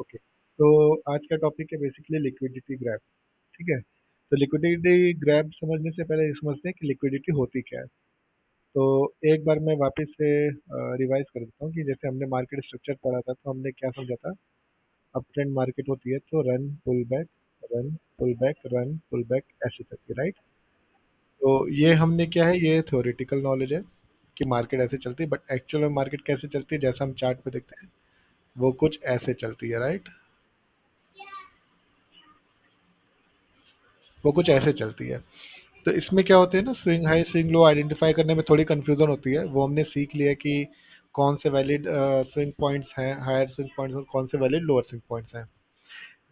Okay. तो आज का टॉपिक है बेसिकली लिक्विडिटी ग्रैब। ठीक है। तो लिक्विडिटी ग्रैब समझने से पहले ये समझते हैं कि लिक्विडिटी होती क्या है। तो एक बार मैं वापस से रिवाइज कर देता हूँ कि जैसे हमने मार्केट स्ट्रक्चर पढ़ा था तो हमने क्या समझा था। अप ट्रेंड मार्केट होती है तो run pull back run pull back ऐसी चलती है, राइट। तो ये हमने क्या है, ये थ्योरेटिकल नॉलेज है कि मार्केट ऐसे चलती है, बट एक्चुअल में मार्केट कैसे चलती है जैसा हम चार्ट पे देखते हैं वो कुछ ऐसे चलती है, राइट। वो कुछ ऐसे चलती है। तो इसमें क्या होते हैं ना, swing high swing low identify करने में थोड़ी कंफ्यूजन होती है। वो हमने सीख लिया कि कौन से वैलिड स्विंग पॉइंट्स हैं, हायर स्विंग पॉइंट्स, और कौन से वैलिड लोअर स्विंग पॉइंट्स हैं।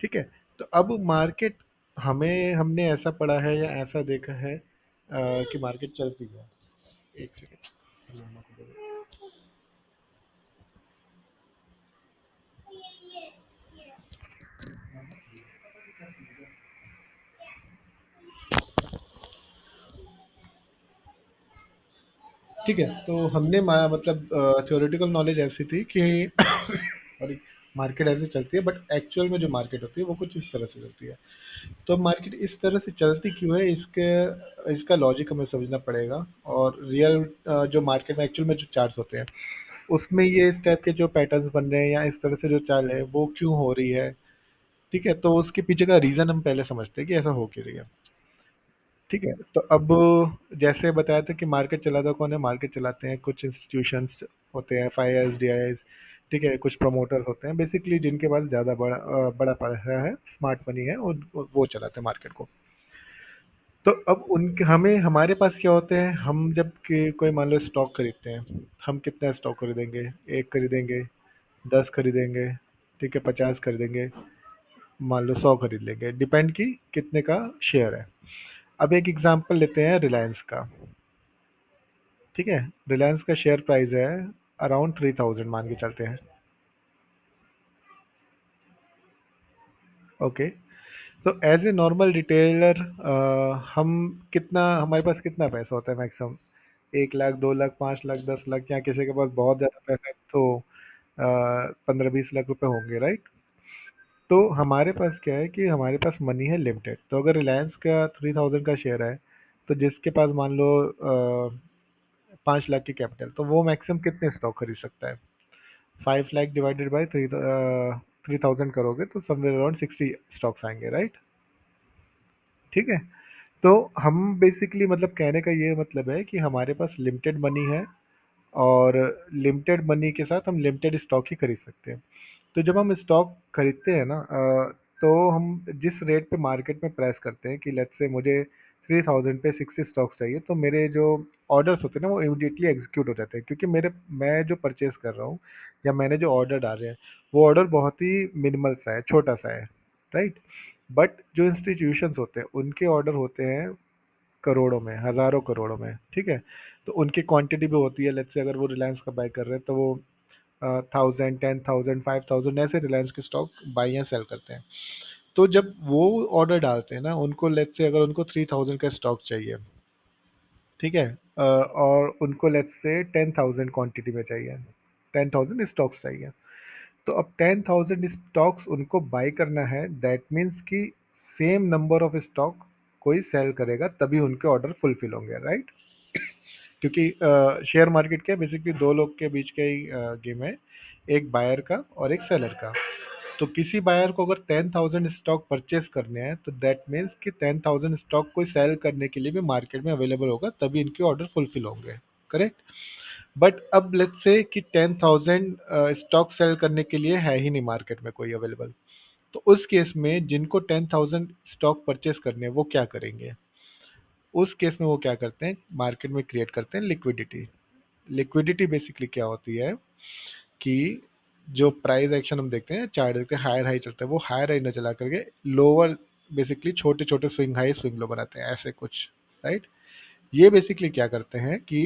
ठीक है। तो अब मार्केट, हमने ऐसा पढ़ा है या ऐसा देखा है कि मार्केट चलती है। एक सेकेंड। ठीक है। तो हमने मतलब थ्योरेटिकल नॉलेज ऐसी थी कि सॉरी, मार्केट ऐसे चलती है, बट एक्चुअल में जो मार्केट होती है वो कुछ इस तरह से चलती है। तो मार्केट इस तरह से चलती क्यों है, इसके इसका लॉजिक हमें समझना पड़ेगा। और रियल जो मार्केट में एक्चुअल में जो चार्ट्स होते हैं उसमें ये इस टाइप के जो पैटर्न्स बन रहे हैं या इस तरह से जो चाल है वो क्यों हो रही है। ठीक है। तो उसके पीछे का रीज़न हम पहले समझते हैं कि ऐसा हो क्यों रही है। ठीक है। तो अब जैसे बताया था कि मार्केट चलाता कौन है, मार्केट चलाते हैं कुछ इंस्टीट्यूशंस होते हैं, फाइज डी आई। ठीक है। कुछ प्रमोटर्स होते हैं बेसिकली जिनके पास ज़्यादा बड़ा पैसा है, स्मार्ट मनी है, और वो चलाते हैं मार्केट को। तो अब उनके हमें हमारे पास क्या होते हैं, हम जब कोई मान लो स्टॉक खरीदते हैं, हम कितना स्टॉक खरीदेंगे, एक खरीदेंगे, 10 खरीदेंगे, ठीक है, 50 खरीदेंगे, मान लो 100 खरीद लेंगे, डिपेंड की कितने का शेयर है। अब एक एग्जांपल लेते हैं रिलायंस का। ठीक है। रिलायंस का शेयर प्राइस है अराउंड 3000 मान के चलते हैं। ओके। तो एज ए नॉर्मल रिटेलर हम कितना, हमारे पास कितना पैसा होता है मैक्सिमम, 1 लाख, 2 लाख, 5 लाख, 10 लाख, या किसी के पास बहुत ज़्यादा पैसा है तो 15-20 लाख रुपए होंगे, राइट। तो हमारे पास क्या है कि हमारे पास मनी है लिमिटेड। तो अगर रिलायंस का 3000 का शेयर है तो जिसके पास मान लो 5 लाख की कैपिटल, तो वो मैक्सिमम कितने स्टॉक खरीद सकता है। 5 लाख डिवाइडेड बाई 3000 करोगे तो समवेयर अराउंड 60 स्टॉक्स आएंगे, राइट। ठीक है। तो हम बेसिकली मतलब कहने का ये मतलब है कि हमारे पास लिमिटेड मनी है, और लिमिटेड मनी के साथ हम लिमिटेड स्टॉक ही खरीद सकते हैं। तो जब हम स्टॉक खरीदते हैं ना, तो हम जिस रेट पे मार्केट में प्राइस करते हैं कि लेट्स से मुझे 3000 पे 60 स्टॉक्स चाहिए, तो मेरे जो ऑर्डर्स होते हैं ना वो इमीडिएटली एग्जीक्यूट हो जाते हैं, क्योंकि मैं जो परचेस कर रहा हूँ या मैंने जो ऑर्डर डाले हैं वो ऑर्डर बहुत ही मिनिमल सा है, छोटा सा है, राइट। बट जो इंस्टीट्यूशंस होते हैं उनके ऑर्डर होते हैं करोड़ों में, हज़ारों करोड़ों में। ठीक है। तो उनकी क्वांटिटी भी होती है, लेट्स से अगर वो रिलायंस का बाय कर रहे हैं तो वो 1000, 10,000, 5000 ऐसे रिलायंस के स्टॉक बाई या सेल करते हैं। तो जब वो ऑर्डर डालते हैं ना, उनको लेट्स से अगर उनको 3000 का स्टॉक चाहिए, ठीक है, और उनको लेट्स से 10,000 क्वांटिटी में चाहिए, 10,000 स्टॉक्स चाहिए। तो अब 10,000 स्टॉक्स उनको बाय करना है, दैट मीन्स कि सेम नंबर ऑफ स्टॉक कोई सेल करेगा तभी उनके ऑर्डर फुलफिल होंगे, राइट। क्योंकि शेयर मार्केट क्या है, बेसिकली दो लोग के बीच का ही गेम है, एक बायर का और एक सेलर का। तो किसी बायर को अगर 10,000 स्टॉक परचेस करने हैं तो दैट मीन्स कि 10,000 स्टॉक कोई सेल करने के लिए भी मार्केट में अवेलेबल होगा तभी इनके ऑर्डर फुलफिल होंगे, करेक्ट। बट अब लेट्स से कि 10,000 स्टॉक सेल करने के लिए है ही नहीं मार्केट में कोई अवेलेबल। तो उस केस में जिनको 10,000 स्टॉक परचेस करने हैं वो क्या करेंगे। उस केस में वो क्या करते हैं, मार्केट में क्रिएट करते हैं लिक्विडिटी। लिक्विडिटी बेसिकली क्या होती है कि जो प्राइस एक्शन हम देखते हैं, चार्ट देखते हैं, हायर हाई चलता है, वो हायर हाई न चला करके लोअर, बेसिकली छोटे छोटे स्विंग हाई स्विंग लो बनाते हैं ऐसे कुछ, राइट। ये बेसिकली क्या करते हैं कि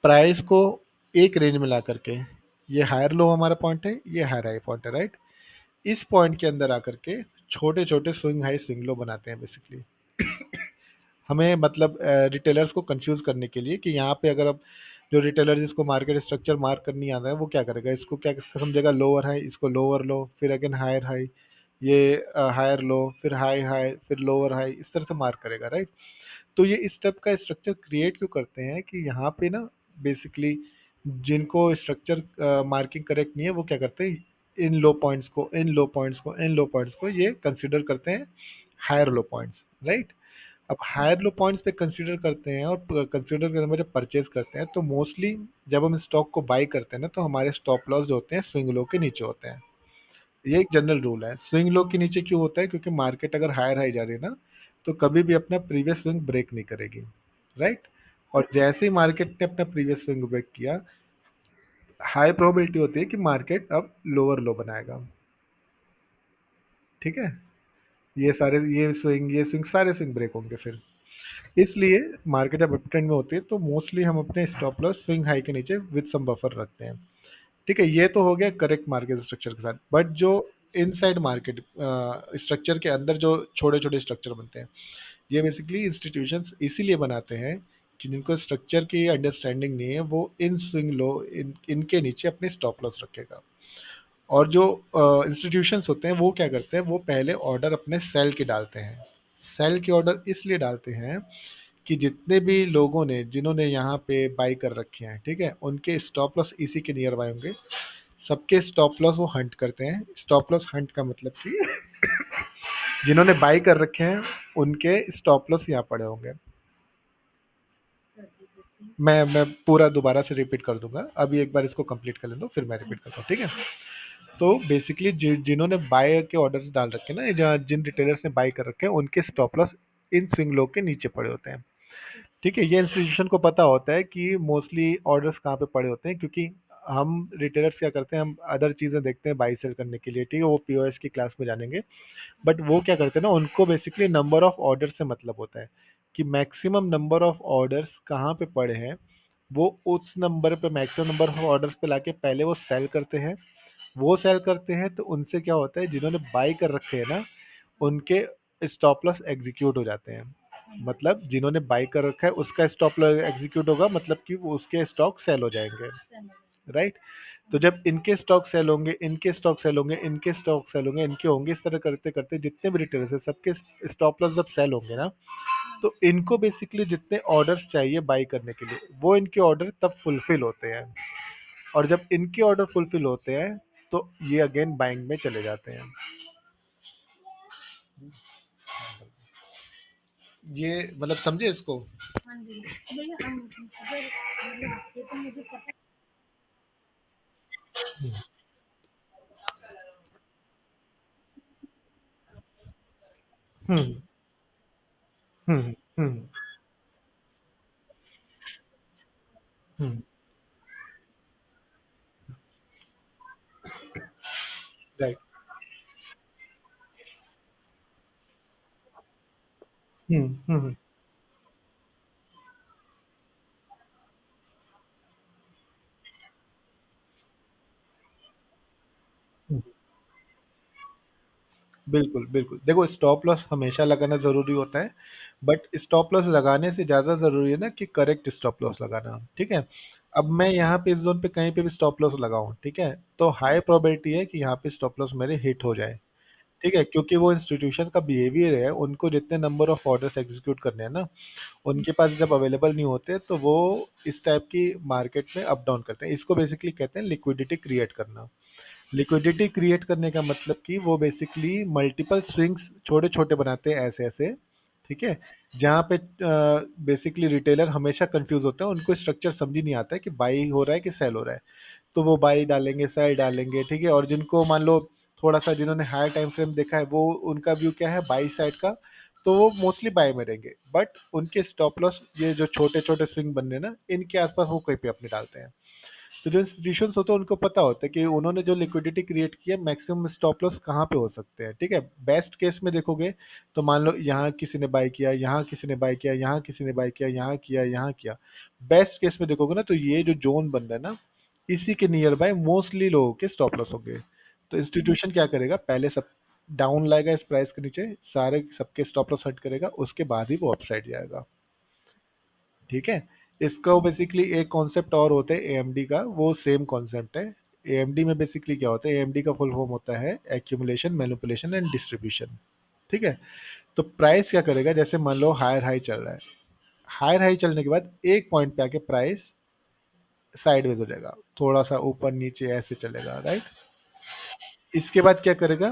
प्राइस को एक रेंज में ला करके, ये हायर लो हमारा पॉइंट है, ये हायर हाई पॉइंट है, राइट। इस पॉइंट के अंदर आकर के छोटे छोटे स्विंग हाई स्विंग लो बनाते हैं बेसिकली, हमें मतलब रिटेलर्स को कंफ्यूज करने के लिए कि यहाँ पे अगर अब जो रिटेलर जिसको मार्केट स्ट्रक्चर मार्क करनी आता है वो क्या करेगा, इसको क्या समझेगा, लोअर हाई, इसको लोअर लो, फिर अगेन हायर हाई, ये हायर लो, फिर हाई हाई, फिर लोअर हाई, इस तरह से मार्क करेगा, राइट। तो ये इस टाइप का स्ट्रक्चर क्रिएट क्यों करते हैं कि यहाँ पे ना बेसिकली जिनको स्ट्रक्चर मार्किंग करेक्ट नहीं है वो क्या करते हैं, इन लो पॉइंट्स को, इन लो पॉइंट्स को, इन लो पॉइंट्स को ये कंसिडर करते हैं हायर लो पॉइंट्स, राइट। अब हायर लो पॉइंट्स पे कंसीडर करते हैं और कंसीडर करने में जब परचेज करते हैं तो मोस्टली जब हम स्टॉक को बाई करते हैं ना तो हमारे स्टॉप लॉस जो होते हैं स्विंग लो के नीचे होते हैं। ये एक जनरल रूल है। स्विंग लो के नीचे क्यों होता है, क्योंकि मार्केट अगर हायर हाई जा रही है ना तो कभी भी अपना प्रीवियस स्विंग ब्रेक नहीं करेगी, राइट। और जैसे ही मार्केट ने अपना प्रीवियस स्विंग ब्रेक किया, हाई प्रोबेबिलिटी होती है कि मार्केट अब लोअर लो बनाएगा, ठीक है। ये स्विंग सारे स्विंग ब्रेक होंगे फिर। इसलिए मार्केट जब अप ट्रेंड में होती है तो मोस्टली हम अपने स्टॉप लॉस स्विंग हाई के नीचे विद सम बफर रखते हैं, ठीक है। ये तो हो गया करेक्ट मार्केट स्ट्रक्चर के साथ। बट जो इनसाइड मार्केट स्ट्रक्चर के अंदर जो छोटे छोटे स्ट्रक्चर बनते हैं, ये बेसिकली इंस्टीट्यूशंस इसीलिए बनाते हैं कि जिनको स्ट्रक्चर की अंडरस्टैंडिंग नहीं है वो इन स्विंग लो इनके नीचे अपने स्टॉप लॉस रखेगा। और जो इंस्टीट्यूशंस होते हैं वो क्या करते हैं, वो पहले ऑर्डर अपने सेल के डालते हैं। सेल के ऑर्डर इसलिए डालते हैं कि जितने भी लोगों ने जिन्होंने यहाँ पे बाई कर रखे हैं, ठीक है, उनके स्टॉप लॉस इसी के नियर बाय होंगे। सबके स्टॉप लॉस वो हंट करते हैं। स्टॉप लॉस हंट का मतलब कि जिन्होंने बाई कर रखे हैं उनके स्टॉप लॉस यहाँ पड़े होंगे। मैं पूरा दोबारा से रिपीट कर दूंगा, अभी एक बार इसको कंप्लीट कर लें दो फिर मैं रिपीट करता हूँ, ठीक है। तो बेसिकली जिन्होंने बाय के ऑर्डर डाल रखे हैं ना, जिन रिटेलर्स ने बाय कर रखे हैं उनके stop loss in swing low के नीचे पड़े होते हैं, ठीक है। ये इंस्टीट्यूशन को पता होता है कि मोस्टली ऑर्डर्स कहाँ पे पड़े होते हैं, क्योंकि हम रिटेलर्स क्या करते हैं, हम अदर चीज़ें देखते हैं बाई सेल करने के लिए, ठीक है, वो पीओएस की क्लास में जानेंगे। बट वो क्या करते हैं ना, उनको बेसिकली नंबर ऑफ ऑर्डर से मतलब होता है कि मैक्सिमम नंबर ऑफ ऑर्डर्स कहाँ पे पड़े हैं, वो उस नंबर पे मैक्सिमम नंबर ऑफ ऑर्डर्स पे लाके पहले वो सेल करते हैं। वो सेल करते हैं तो उनसे क्या होता है, जिन्होंने बाई कर रखे हैं ना उनके स्टॉप लॉस एग्जीक्यूट हो जाते हैं। मतलब जिन्होंने बाई कर रखा है उसका स्टॉप लॉस एग्जीक्यूट होगा, मतलब कि वो उसके स्टॉक सेल हो जाएंगे, राइट। तो जब इनके स्टॉक सेल होंगे, इनके स्टॉक सेल होंगे, इनके स्टॉक सेल होंगे, इनके होंगे, इस तरह करते करते जितने भी रिटेलर्स हैं सबके स्टॉप लॉस जब सेल होंगे ना, तो इनको बेसिकली जितने ऑर्डर्स चाहिए बाई करने के लिए वो इनके ऑर्डर तब फुलफिल होते हैं। और जब इनके ऑर्डर फुलफिल होते हैं तो ये अगेन बाइंग में चले जाते हैं। ये मतलब समझे इसको। हम्म हम्म हम्म हम्म राइट। हम्म हम्म हम्म। बिल्कुल बिल्कुल, देखो स्टॉप लॉस हमेशा लगाना ज़रूरी होता है। बट स्टॉप लॉस लगाने से ज़्यादा ज़रूरी है ना कि करेक्ट स्टॉप लॉस लगाना, ठीक है। अब मैं यहाँ पे इस जोन पे कहीं पे भी स्टॉप लॉस लगाऊं, ठीक है, तो हाई प्रोबेबिलिटी है कि यहाँ पे स्टॉप लॉस मेरे हिट हो जाए, ठीक है, क्योंकि वो इंस्टीट्यूशन का बिहेवियर है, उनको जितने नंबर ऑफ ऑर्डर्स एग्जीक्यूट करने हैं ना उनके पास जब अवेलेबल नहीं होते तो वो इस टाइप की मार्केट में अप डाउन करते हैं। इसको बेसिकली कहते हैं लिक्विडिटी क्रिएट करना। लिक्विडिटी क्रिएट करने का मतलब कि वो बेसिकली मल्टीपल स्विंग्स छोटे छोटे बनाते हैं ऐसे ऐसे, ठीक है। जहाँ पे बेसिकली रिटेलर हमेशा कंफ्यूज होता है, उनको स्ट्रक्चर समझ ही नहीं आता है कि बाई हो रहा है कि सेल हो रहा है। तो वो बाई डालेंगे, सेल डालेंगे, ठीक है। और जिनको मान लो थोड़ा सा जिन्होंने हायर टाइम फ्रेम देखा है वो उनका व्यू क्या है बाई साइड का, तो वो मोस्टली बाय में रहेंगे। बट उनके स्टॉप लॉस ये जो छोटे छोटे स्विंग बनने ना इनके आसपास वो कहीं पे अपने डालते हैं। तो जो इंस्टीट्यूशंस होते हैं उनको पता होता है कि उन्होंने जो लिक्विडिटी क्रिएट की है मैक्सिमम स्टॉप लॉस कहाँ पे हो सकते हैं, ठीक है। बेस्ट केस में देखोगे तो मान लो यहाँ किसी ने बाय किया, यहाँ किसी ने बाय किया, यहाँ किसी ने बाय किया, यहाँ किया, यहाँ किया। बेस्ट केस में देखोगे ना तो ये जो जोन बन रहा है ना इसी के नियर बाय मोस्टली लोगों के स्टॉप लॉस होंगे। तो इंस्टीट्यूशन क्या करेगा, पहले सब डाउन लाएगा इस प्राइस के नीचे, सारे सबके स्टॉप लॉस हट करेगा, उसके बाद ही वो अपसाइड जाएगा, ठीक है। इसका बेसिकली एक कॉन्सेप्ट और होता है एएमडी का, वो सेम कॉन्सेप्ट है। एएमडी में बेसिकली क्या होता है, एएमडी का फुल फॉर्म होता है एक्यूमुलेशन, मैनिपुलेशन एंड डिस्ट्रीब्यूशन। ठीक है। तो प्राइस क्या करेगा, जैसे मान लो हायर हाई चल रहा है, हायर हाई चलने के बाद एक पॉइंट पे आके प्राइस साइडवेज हो जाएगा, थोड़ा सा ऊपर नीचे ऐसे चलेगा, राइट। इसके बाद क्या करेगा,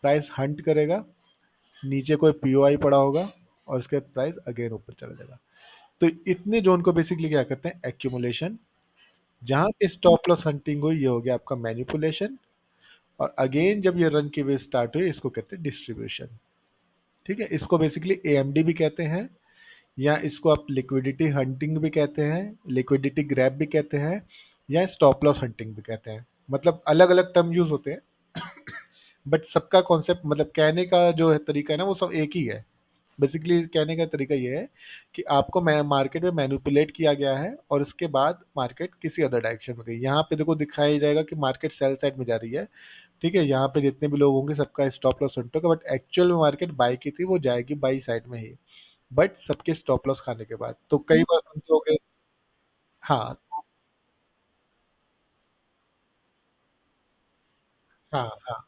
प्राइस हंट करेगा, नीचे कोई पीओआई पड़ा होगा, और उसके बाद प्राइस अगेन ऊपर चला जाएगा। तो इतने जोन को बेसिकली क्या कहते हैं, एक्यूमुलेशन। जहां पे स्टॉप लॉस हंटिंग हुई, ये हो गया आपका मैनिपुलेशन। और अगेन जब ये रन की वे स्टार्ट हुई, इसको कहते हैं डिस्ट्रीब्यूशन। ठीक है, इसको बेसिकली एएमडी भी कहते हैं, या इसको आप लिक्विडिटी हंटिंग भी कहते हैं, लिक्विडिटी ग्रैब भी कहते हैं, या स्टॉप लॉस हंटिंग भी कहते हैं। मतलब अलग अलग टर्म यूज होते हैं, बट सबका कॉन्सेप्ट, मतलब कहने का जो है तरीका है ना, वो सब एक ही है। बेसिकली कहने का तरीका ये है कि आपको मार्केट में मैनिपुलेट किया गया है, और उसके बाद मार्केट किसी अदर डायरेक्शन में गई। यहाँ पे देखो दिखाया जाएगा कि मार्केट सेल साइड में जा रही है। ठीक है, यहाँ पे जितने भी लोग होंगे सबका स्टॉप लॉस हंट होगा, बट एक्चुअल में मार्केट बाई की थी, वो जाएगी बाई साइड में ही, बट सबके स्टॉप लॉस खाने के बाद। तो कई बार सुनते होगे। हाँ हाँ हाँ।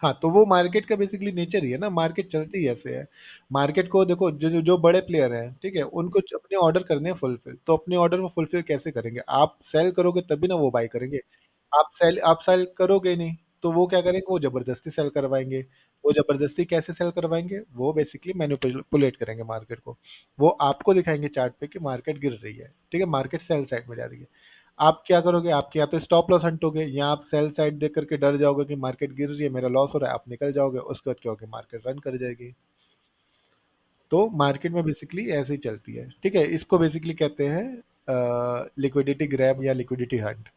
हाँ, तो वो मार्केट का बेसिकली नेचर ही है ना, मार्केट चलती ही ऐसे है। मार्केट को देखो, जो बड़े प्लेयर हैं, ठीक है, उनको अपने ऑर्डर करने हैं फुलफिल, तो अपने ऑर्डर को फुलफिल कैसे करेंगे, आप सेल करोगे तभी ना वो बाई करेंगे। आप सेल करोगे नहीं, तो वो क्या करेंगे, वो जबरदस्ती सेल करवाएंगे। वो जबरदस्ती कैसे सेल करवाएंगे, वो बेसिकली मैनिपुलेट करेंगे मार्केट को। वो आपको दिखाएंगे चार्ट पे कि मार्केट गिर रही है, ठीक है, मार्केट सेल साइड में जा रही है। आप क्या करोगे, आपके या तो स्टॉप लॉस हंटोगे, या आप सेल साइड देख करके डर जाओगे कि मार्केट गिर रही है, मेरा लॉस हो रहा है, आप निकल जाओगे। उसके बाद क्या होगा, मार्केट रन कर जाएगी। तो मार्केट में बेसिकली ऐसे ही चलती है। ठीक है, इसको बेसिकली कहते हैं लिक्विडिटी ग्रैब या लिक्विडिटी हंट।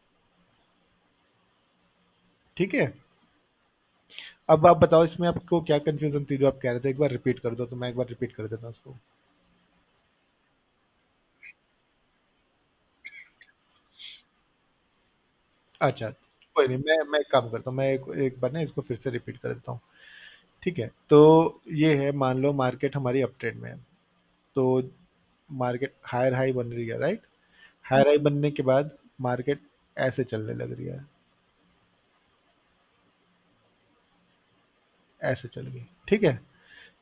ठीक है। अब आप बताओ, इसमें आपको क्या कंफ्यूजन थी जो आप कह रहे थे, एक बार रिपीट कर दो, तो मैं एक बार रिपीट कर देता हूँ उसको। अच्छा, कोई नहीं, मैं एक काम करता हूँ, मैं एक बार ना इसको फिर से रिपीट कर देता हूँ। ठीक है, तो ये है, मान लो मार्केट हमारी अप ट्रेंड में है। तो मार्केट हायर हाई बन रही है, राइट। हायर हाई बनने के बाद मार्केट ऐसे चलने लग रही है, ऐसे चल गई। ठीक है,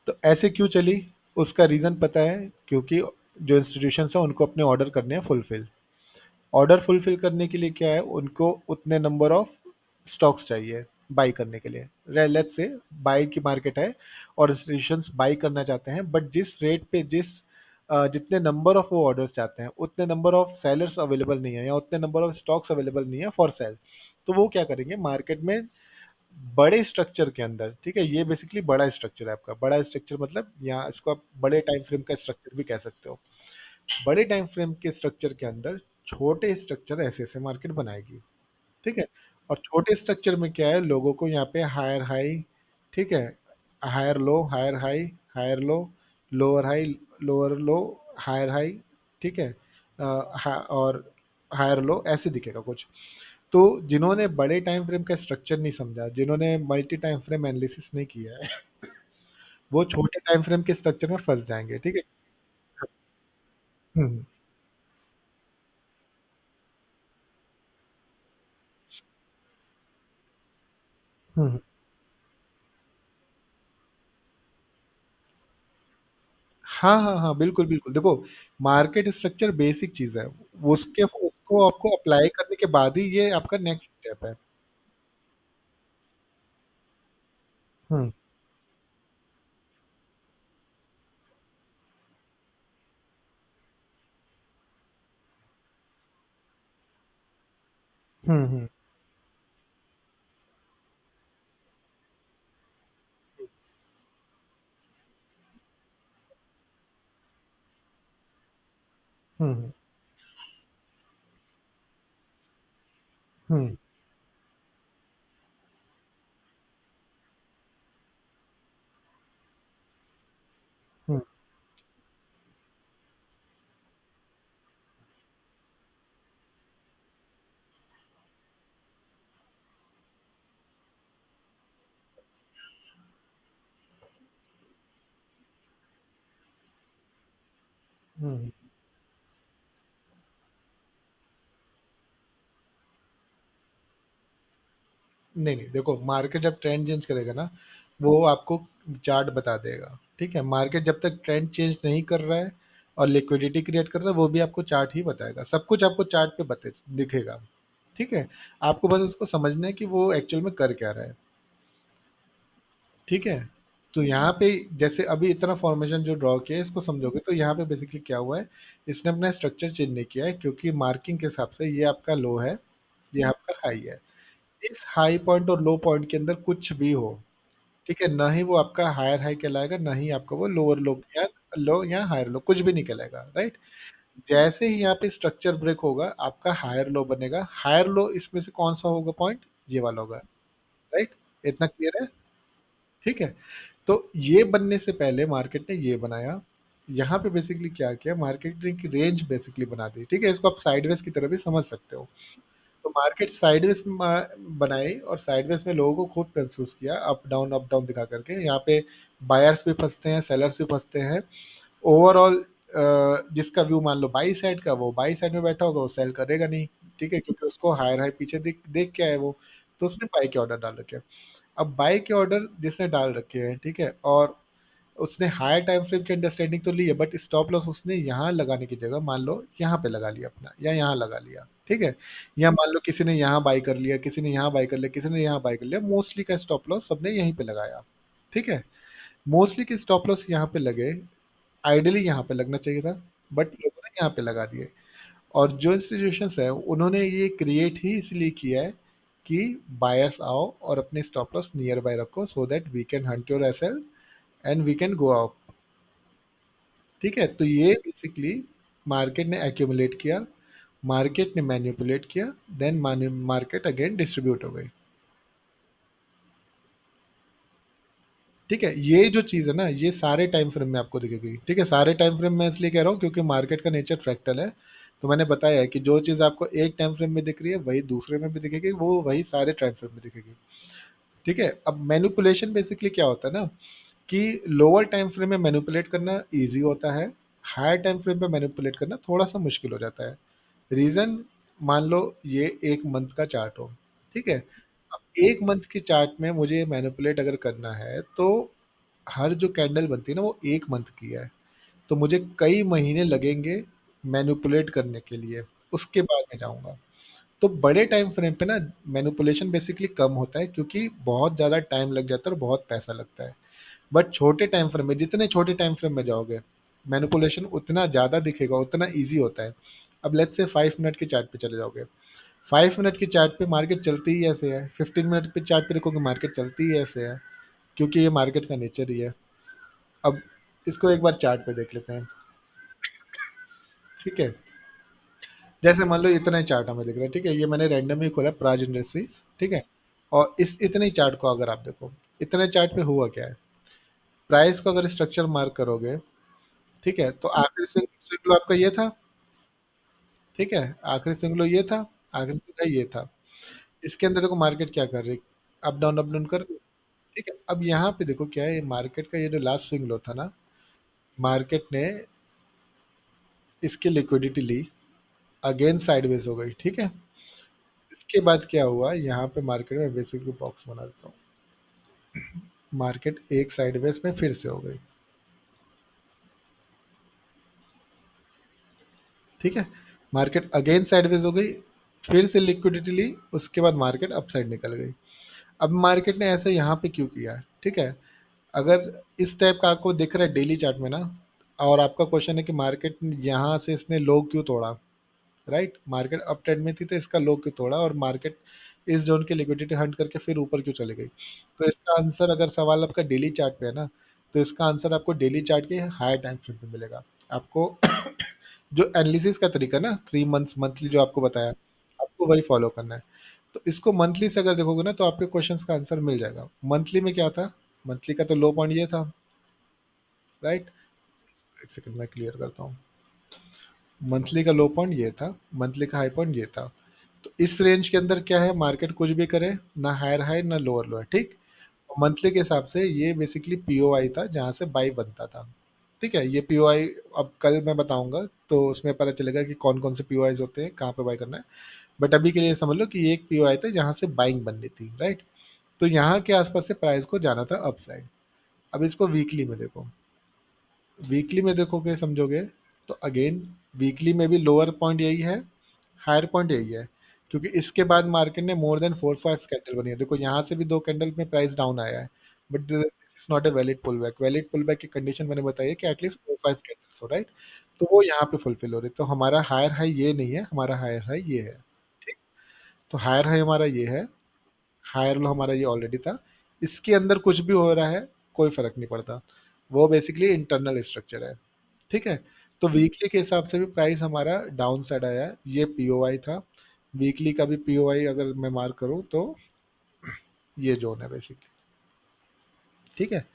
तो ऐसे क्यों चली, उसका रीज़न पता है, क्योंकि जो इंस्टीट्यूशन है उनको अपने ऑर्डर करने हैं फुलफिल। ऑर्डर फुलफिल करने के लिए क्या है, उनको उतने नंबर ऑफ स्टॉक्स चाहिए बाई करने के लिए। लेट्स से बाई की मार्केट है, और इंस्टीट्यूशंस बाई करना चाहते हैं, बट जिस रेट पे जितने नंबर ऑफ वो ऑर्डर्स चाहते हैं, उतने नंबर ऑफ सेलर्स अवेलेबल नहीं है, या उतने नंबर ऑफ स्टॉक्स अवेलेबल नहीं है फॉर सेल। तो वो क्या करेंगे मार्केट में, बड़े स्ट्रक्चर के अंदर, ठीक है, ये बेसिकली बड़ा स्ट्रक्चर है आपका। बड़ा स्ट्रक्चर मतलब यहाँ इसको आप बड़े टाइम फ्रेम का स्ट्रक्चर भी कह सकते हो। बड़े टाइम फ्रेम के स्ट्रक्चर के अंदर छोटे स्ट्रक्चर ऐसे ऐसे मार्केट बनाएगी। ठीक है, और छोटे स्ट्रक्चर में क्या है, लोगों को यहाँ पे हायर हाई, ठीक है, higher low, higher high, higher low, lower high, lower low, higher high, ठीक है, और हायर लो, ऐसे दिखेगा कुछ। तो जिन्होंने बड़े टाइम फ्रेम का स्ट्रक्चर नहीं समझा, जिन्होंने मल्टी टाइम फ्रेम एनालिसिस नहीं किया है, वो छोटे टाइम फ्रेम के स्ट्रक्चर में फंस जाएंगे। ठीक है। हम्म हम्म। हाँ हाँ हाँ, बिल्कुल बिल्कुल, देखो, मार्केट स्ट्रक्चर बेसिक चीज है, उसके उसको आपको अप्लाई करने के बाद ही ये आपका नेक्स्ट स्टेप है। हम्म हम्म। हम्म हम्म हम्म हम्म। नहीं नहीं, देखो मार्केट जब ट्रेंड चेंज करेगा ना, वो आपको चार्ट बता देगा। ठीक है, मार्केट जब तक ट्रेंड चेंज नहीं कर रहा है और लिक्विडिटी क्रिएट कर रहा है, वो भी आपको चार्ट ही बताएगा, सब कुछ आपको चार्ट पे बते दिखेगा। ठीक है, आपको बस उसको समझना है कि वो एक्चुअल में कर क्या रहा है। ठीक है, तो यहाँ पे जैसे अभी इतना फॉर्मेशन जो ड्रॉ किया है, इसको समझोगे तो यहाँ पे बेसिकली क्या हुआ है, इसने अपना स्ट्रक्चर चेंज नहीं किया है, क्योंकि मार्किंग के हिसाब से ये आपका लो है, ये आपका हाई है। इस हाई पॉइंट और लो पॉइंट के अंदर कुछ भी हो, ठीक है, ना ही वो आपका हायर हाई कहलाएगा, ना ही आपका वो लोअर लो या लो या हायर लो, कुछ भी नहीं कहलाएगा, राइट। जैसे ही यहाँ पे स्ट्रक्चर ब्रेक होगा, आपका हायर लो बनेगा। हायर लो इसमें से कौन सा होगा पॉइंट, ये वाला होगा, राइट। इतना क्लियर है। ठीक है, तो ये बनने से पहले मार्केट ने ये बनाया, यहाँ पे बेसिकली क्या किया, मार्केट ने की रेंज बेसिकली बना दी। ठीक है, इसको आप साइडवेज की तरह भी समझ सकते हो। तो मार्केट साइडवेज बनाई, और साइडवेज में लोगों को खूब कंफ्यूज किया, अप डाउन दिखा करके। यहाँ पे बायर्स भी फंसते हैं, सेलर्स भी फंसते हैं। ओवरऑल जिसका व्यू मान लो बाई साइड का, वो बाई साइड में बैठा होगा, वो सेल करेगा नहीं। ठीक है, क्योंकि उसको हायर हाई पीछे देख देख के आए वो, तो उसने बाई के ऑर्डर डाल रखे हैं। अब बाई के ऑर्डर जिसने डाल रखे हैं, ठीक है, और उसने हायर टाइम फ्रेम की अंडरस्टैंडिंग तो ली है, बट स्टॉप लॉस उसने यहाँ लगाने की जगह मान लो यहाँ पे लगा लिया अपना, या यहाँ लगा लिया। ठीक है, या मान लो किसी ने यहाँ बाई कर लिया, किसी ने यहाँ बाई कर लिया, किसी ने यहाँ बाई कर लिया, मोस्टली का स्टॉप लॉस सबने यहीं पे लगाया। ठीक है, मोस्टली के स्टॉप लॉस यहाँ पे लगे, आइडियली यहाँ पे लगना चाहिए था, बट लोगों ने यहाँ पे लगा दिए। और जो इंस्टीट्यूशंस है, उन्होंने ये क्रिएट ही इसलिए किया है कि बायर्स आओ और अपने स्टॉप लॉस नियर बाय रखो, so that we can hunt your SL and we can go up. ठीक है, तो ये बेसिकली मार्केट ने एक्यूमुलेट किया, मार्केट ने मैनिपुलेट किया, देन मार्केट अगेन डिस्ट्रीब्यूट हो गई। ठीक है, ये जो चीज़ है ना, ये सारे टाइम फ्रेम में आपको दिखेगी। ठीक है, सारे टाइम फ्रेम में इसलिए कह रहा हूँ क्योंकि मार्केट का नेचर फ्रैक्टल है। तो मैंने बताया है कि जो चीज़ आपको एक टाइम फ्रेम में दिख रही है, वही दूसरे में भी दिखेगी, वो वही सारे टाइम फ्रेम में दिखेगी। ठीक है, अब मैनिपुलेशन बेसिकली क्या होता है ना, कि लोअर टाइम फ्रेम में मैनिपुलेट करना इजी होता है, हायर टाइम फ्रेम पे मैनिपुलेट करना थोड़ा सा मुश्किल हो जाता है। रीज़न, मान लो ये एक मंथ का चार्ट हो। ठीक है, अब एक मंथ के चार्ट में मुझे मैनिपुलेट अगर करना है, तो हर जो कैंडल बनती है ना, वो एक मंथ की है, तो मुझे कई महीने लगेंगे मैनिपुलेट करने के लिए, उसके बाद मैं जाऊंगा। तो बड़े टाइम फ्रेम पे ना मैनिपुलेशन बेसिकली कम होता है, क्योंकि बहुत ज़्यादा टाइम लग जाता है और बहुत पैसा लगता है। बट छोटे टाइम फ्रेम में, जितने छोटे टाइम फ्रेम में जाओगे, मैनिपुलेशन उतना ज़्यादा दिखेगा, उतना ईजी होता है। अब लेट्स से 5 मिनट के चार्ट पे चले जाओगे, 5 मिनट की चार्ट पे मार्केट चलती ही ऐसे है, 15 मिनट पे चार्ट पे देखोगे मार्केट चलती ही ऐसे है, क्योंकि ये मार्केट का नेचर ही है। अब इसको एक बार चार्ट पे देख लेते हैं। ठीक है, जैसे मान लो इतना ही चार्ट हमें दिख रहा है। ठीक है, ये मैंने रैंडम ही खोला, प्राज इंडस्ट्रीज। ठीक है, और इस इतने ही चार्ट को अगर आप देखो, इतने चार्ट पे हुआ क्या है, प्राइस को अगर स्ट्रक्चर मार्क करोगे, ठीक है, तो आखिरी सिंगल आपका ये था। ठीक है, आखिरी सिंगल ये था, आखिरी सिंगल ये था। इसके अंदर देखो मार्केट क्या कर रही, अप डाउन कर रही। ठीक है, अब यहाँ पे देखो क्या है, ये मार्केट का ये जो लास्ट स्विंग लो था ना, मार्केट ने इसकी लिक्विडिटी ली, अगेन साइडवेज हो गई। ठीक है, इसके बाद क्या हुआ, यहाँ पे मार्केट में बेसिकली बॉक्स बना देता हूँ, मार्केट एक साइडवेज में फिर से हो गई। ठीक है, मार्केट अगेन साइडवेज हो गई, फिर से लिक्विडिटी ली, उसके बाद मार्केट अप साइड निकल गई। अब मार्केट ने ऐसे यहाँ पे क्यों किया है? ठीक है, अगर इस टाइप का आपको दिख रहा है डेली चार्ट में ना, और आपका क्वेश्चन है कि मार्केट यहाँ से इसने लो क्यों तोड़ा, राइट, मार्केट अप ट्रेंड में थी तो इसका लो क्यों तोड़ा, और मार्केट इस जोन की लिक्विडिटी हंट करके फिर ऊपर क्यों चली गई? तो इसका आंसर, अगर सवाल आपका डेली चार्ट पे है ना, तो इसका आंसर आपको डेली चार्ट के हायर टाइम फ्रेम पे मिलेगा। आपको जो एनालिसिस का तरीका ना, 3 मंथ्स मंथली जो आपको बताया, आपको वही फॉलो करना है। तो इसको मंथली से अगर देखोगे ना, तो आपके क्वेश्चंस का आंसर मिल जाएगा। मंथली में क्या था, मंथली का तो लो पॉइंट ये था, राइट। एक सेकंड मैं क्लियर करता हूँ। मंथली का लो पॉइंट ये था, मंथली का हाई पॉइंट ये था। तो इस रेंज के अंदर क्या है, मार्केट कुछ भी करे, ना हायर हाई ना लोअर लो है। ठीक, मंथली के हिसाब से ये बेसिकली पीओआई था, जहाँ से बाई बनता था। ठीक है, ये पीओआई अब कल मैं बताऊंगा, तो उसमें पता चलेगा कि कौन कौन से पीओआईज होते हैं, कहाँ पे बाई करना है। बट अभी के लिए समझ लो कि ये एक पीओ आया था जहाँ से बाइंग बननी थी, राइट। तो यहाँ के आसपास से प्राइस को जाना था अप साइड। अब इसको वीकली में देखो, वीकली में देखोगे समझोगे तो अगेन वीकली में भी लोअर पॉइंट यही है, हायर पॉइंट यही है, क्योंकि इसके बाद मार्केट ने मोर देन 4-5 कैंडल बनी है। देखो यहाँ से भी 2 कैंडल में प्राइस डाउन आया है, but this is not a valid pull back. Valid pull back की कंडीशन मैंने बताई है कि एटलीस्ट 4-5 कैंडल्स हो, राइट। तो वो यहाँ पे फुलफिल हो रही है। तो हमारा हायर हाई ये नहीं है, हमारा हायर हाई ये है, ठीक। तो हायर हाई हमारा ये है, हायर लो हमारा ये ऑलरेडी था। इसके अंदर कुछ भी हो रहा है कोई फर्क नहीं पड़ता, वो बेसिकली इंटरनल स्ट्रक्चर है, ठीक है। तो वीकली के हिसाब से भी प्राइस हमारा डाउन साइड आया है, ये पीओआई था। वीकली का भी पीओआई अगर मैं मार्क करूं तो ये जोन है बेसिकली, ठीक है।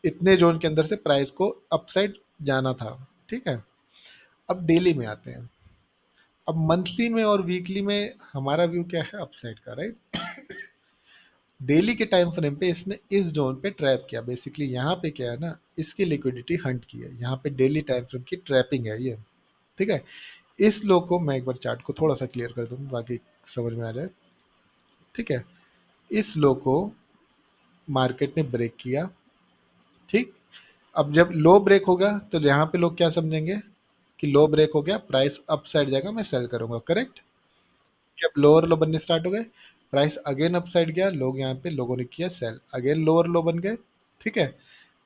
इतने जोन के अंदर से प्राइस को अपसाइड जाना था, ठीक है। अब डेली में आते हैं। अब मंथली में और वीकली में हमारा व्यू क्या है, अपसाइड का, राइट। डेली के टाइम फ्रेम पे इसने इस जोन पे ट्रैप किया, बेसिकली यहाँ पे क्या है ना, इसकी लिक्विडिटी हंट की है, यहाँ पे डेली टाइम फ्रेम की ट्रैपिंग है ये, ठीक है। इस लो को मैं एक बार चार्ट को थोड़ा सा क्लियर कर दूँ ताकि समझ में आ जाए, ठीक है। इस लो को मार्केट ने ब्रेक किया, ठीक। अब जब लो ब्रेक होगा तो यहाँ पे लोग क्या समझेंगे कि लो ब्रेक हो गया, प्राइस अप साइड जाएगा, मैं सेल करूंगा, करेक्ट। जब लोअर लो बनने स्टार्ट हो गए, प्राइस अगेन अप साइड गया, लोग यहाँ पे लोगों ने किया सेल, अगेन लोअर लो बन गए, ठीक है।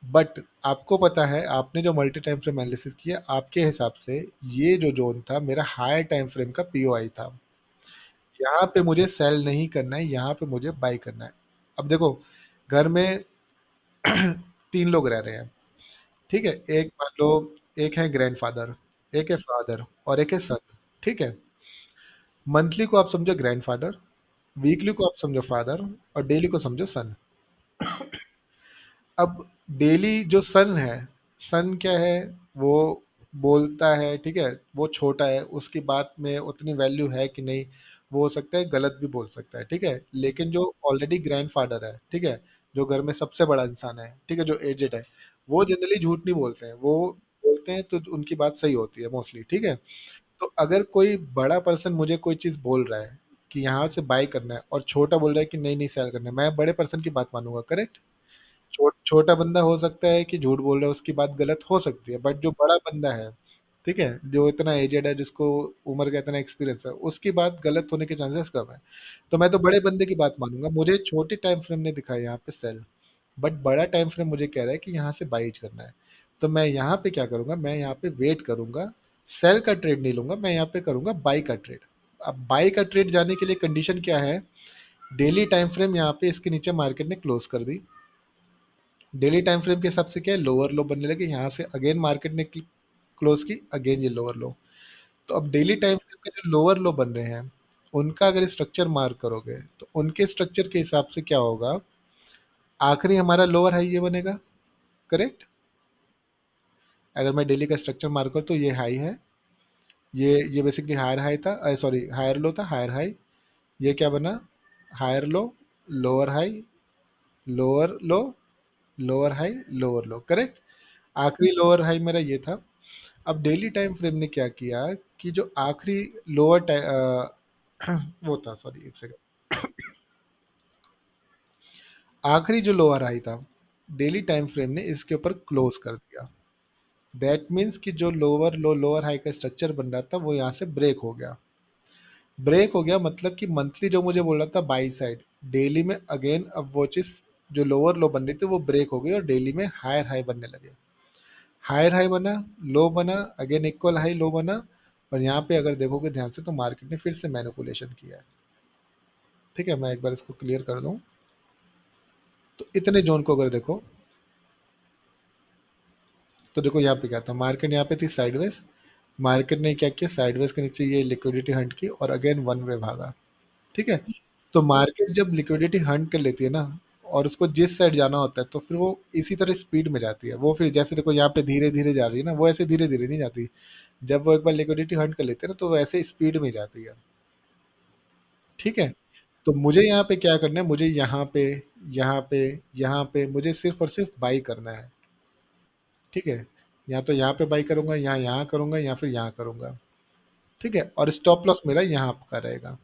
बट आपको पता है, आपने जो मल्टी टाइम फ्रेम एनालिसिस किया, आपके हिसाब से ये जो जोन था मेरा हायर टाइम फ्रेम का पीओआई था। यहाँ पे मुझे सेल नहीं करना है, यहाँ पे मुझे बाई करना है। अब देखो, घर में 3 लोग रह रहे हैं, ठीक है। एक मान लो, एक है ग्रैंडफादर, एक है फादर और एक है सन, ठीक है। मंथली को आप समझो ग्रैंडफादर, वीकली को आप समझो फादर और डेली को समझो सन। अब डेली जो सन है, सन क्या है, वो बोलता है, ठीक है। वो छोटा है, उसकी बात में उतनी वैल्यू है कि नहीं, वो हो सकता है गलत भी बोल सकता है, ठीक है। लेकिन जो ऑलरेडी ग्रैंडफादर है, ठीक है, जो घर में सबसे बड़ा इंसान है, ठीक है, जो एजेड है, वो जनरली झूठ नहीं बोलते हैं, वो बोलते हैं तो उनकी बात सही होती है मोस्टली, ठीक है। तो अगर कोई बड़ा पर्सन मुझे कोई चीज़ बोल रहा है कि यहाँ से बाय करना है और छोटा बोल रहा है कि नहीं नहीं सेल करना है, मैं बड़े पर्सन की बात मानूंगा, करेक्ट। छोटा बंदा हो सकता है कि झूठ बोल रहा है, उसकी बात गलत हो सकती है, बट जो बड़ा बंदा है, ठीक है, जो इतना एजेड है, जिसको उम्र का इतना एक्सपीरियंस है, उसकी बात गलत होने के चांसेस कम है। तो मैं तो बड़े बंदे की बात मानूंगा। मुझे छोटे टाइम फ्रेम ने दिखाया यहाँ पे सेल, बट बड़ा टाइम फ्रेम मुझे कह रहा है कि यहाँ से बाई करना है। तो मैं यहाँ पे क्या करूँगा, मैं यहाँ पे वेट करूँगा, सेल का ट्रेड नहीं लूँगा, मैं यहाँ पे करूँगा बाई का ट्रेड। अब बाई का ट्रेड जाने के लिए कंडीशन क्या है, डेली टाइम फ्रेम यहाँ पे इसके नीचे मार्केट ने क्लोज कर दी। डेली टाइम फ्रेम के हिसाब से क्या है, लोअर लो बनने लगे, यहाँ से अगेन मार्केट ने क्लोज की, अगेन ये लोअर लो। तो अब डेली टाइम फ्रेम के जो लोअर लो बन रहे हैं, उनका अगर स्ट्रक्चर मार्क करोगे तो उनके स्ट्रक्चर के हिसाब से क्या होगा, आखिरी हमारा लोअर हाई ये बनेगा, करेक्ट। अगर मैं डेली का स्ट्रक्चर मार्क करूँ तो ये हाई है, ये बेसिकली हायर हाई था, सॉरी हायर लो था, हायर हाई। ये क्या बना, higher low, lower high, lower low, lower high, lower low, correct. आखिरी लोअर हाई मेरा ये था। अब डेली टाइम फ्रेम ने क्या किया कि जो आखिरी लोअर वो था, सॉरी एक सेकंड, आखिरी जो लोअर हाई था, डेली टाइम फ्रेम ने इसके ऊपर क्लोज कर दिया। दैट मीन्स कि जो लोअर लो लोअर हाई का स्ट्रक्चर बन रहा था वो यहाँ से ब्रेक हो गया। ब्रेक हो गया मतलब कि मंथली जो मुझे बोल रहा था बाई साइड, डेली में अगेन अब वो चीज़ जो लोअर लो बन रही थी वो ब्रेक हो गई और डेली में हायर हाई बनने लगे। हायर हाई बना, लो बना, अगेन इक्वल हाई लो बना। और यहाँ पे अगर देखोगे ध्यान से तो मार्केट ने फिर से मैनिपुलेशन किया है, ठीक है। मैं एक बार इसको क्लियर कर दूं। तो इतने जोन को अगर देखो तो देखो यहाँ पे क्या था, मार्केट यहाँ पे थी साइडवेज, मार्केट ने क्या किया, साइडवेज के नीचे ये लिक्विडिटी हंट की और अगेन वन वे भागा, ठीक है। तो मार्केट जब लिक्विडिटी हंट कर लेती है ना, और उसको जिस साइड जाना होता है तो फिर वो इसी तरह स्पीड में जाती है। वो फिर जैसे देखो यहाँ पे धीरे धीरे जा रही है ना, वो ऐसे धीरे धीरे नहीं जाती। जब वो एक बार लिक्विडिटी हंट कर लेते हैं ना तो वो ऐसे स्पीड में जाती है, ठीक है। तो मुझे यहाँ पे क्या करना है, मुझे यहाँ पे, यहाँ पे, यहाँ पे मुझे सिर्फ और सिर्फ बाई करना है, ठीक है। या तो यहाँ पे बाई करूंगा, यहाँ यहाँ करूंगा, या फिर यहाँ करूंगा, ठीक है। और स्टॉप लॉस मेरा यहाँ का रहेगा।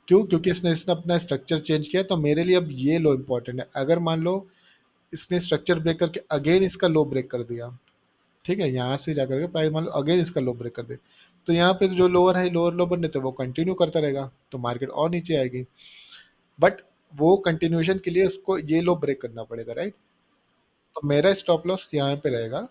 क्यों? क्योंकि इसने इसने अपना स्ट्रक्चर चेंज किया, तो मेरे लिए अब ये लो इम्पोर्टेंट है। अगर मान लो इसने स्ट्रक्चर ब्रेक करके अगेन इसका लो ब्रेक कर दिया, ठीक है, यहाँ से जाकर के प्राइस मान लो अगेन इसका लो ब्रेक कर दे, तो यहाँ पे जो लोअर हाई लोअर लो बन रहे थे वो कंटिन्यू करता रहेगा, तो मार्केट और नीचे आएगी। बट वो कंटिन्यूएशन के लिए उसको ये लो ब्रेक करना पड़ेगा, राइट? तो मेरा स्टॉप लॉस यहाँ पे रहेगा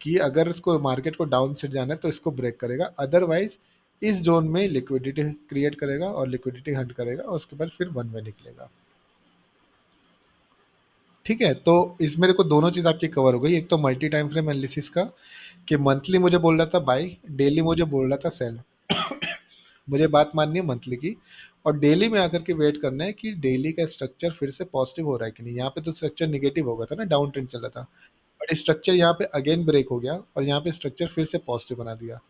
कि अगर इसको मार्केट को डाउन साइड जाना है तो इसको ब्रेक करेगा, अदरवाइज इस जोन में लिक्विडिटी क्रिएट करेगा और लिक्विडिटी हंट करेगा और उसके बाद फिर वन वे निकलेगा। ठीक है, तो इसमें देखो दोनों चीज़ आपकी कवर हो गई। एक तो मल्टी टाइम फ्रेम एनालिसिस का कि मंथली मुझे बोल रहा था बाई, डेली मुझे बोल रहा था सेल। मुझे बात माननी है मंथली की, और डेली में आकर के वेट करना है कि डेली का स्ट्रक्चर फिर से पॉजिटिव हो रहा है कि नहीं। यहाँ पे तो स्ट्रक्चर निगेटिव हो गया था ना, डाउन ट्रेंड चल रहा था, बट स्ट्रक्चर यहाँ पे अगेन ब्रेक हो गया और यहाँ पे स्ट्रक्चर फिर से पॉजिटिव बना दिया।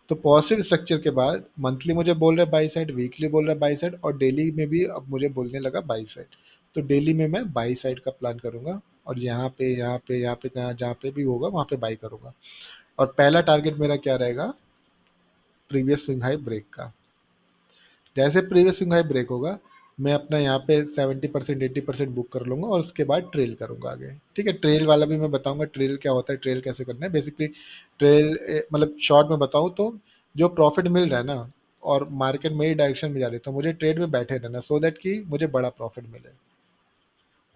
तो पॉजिटिव स्ट्रक्चर के बाद मंथली मुझे बोल रहा है बाई साइड, वीकली बोल रहा है बाई साइड, और डेली में भी अब मुझे बोलने लगा बाई साइड। तो डेली में मैं बाई साइड का प्लान करूंगा, और यहाँ पे जहाँ पे भी होगा वहाँ पे बाई करूंगा। और पहला टारगेट मेरा क्या रहेगा? प्रीवियस स्विंग हाई ब्रेक का। जैसे प्रीवियस स्विंग हाई ब्रेक होगा, मैं अपना यहाँ पे 70% 80% बुक कर लूंगा और उसके बाद ट्रेल करूंगा आगे। ठीक है, ट्रेल वाला भी मैं बताऊंगा ट्रेल क्या होता है, ट्रेल कैसे करना है बेसिकली। ट्रेल मतलब शॉर्ट में बताऊं तो जो प्रॉफिट मिल रहा है ना, और मार्केट मेरी डायरेक्शन में जा रही है, तो मुझे ट्रेड में बैठे रहना सो दैट कि मुझे बड़ा प्रॉफिट मिले।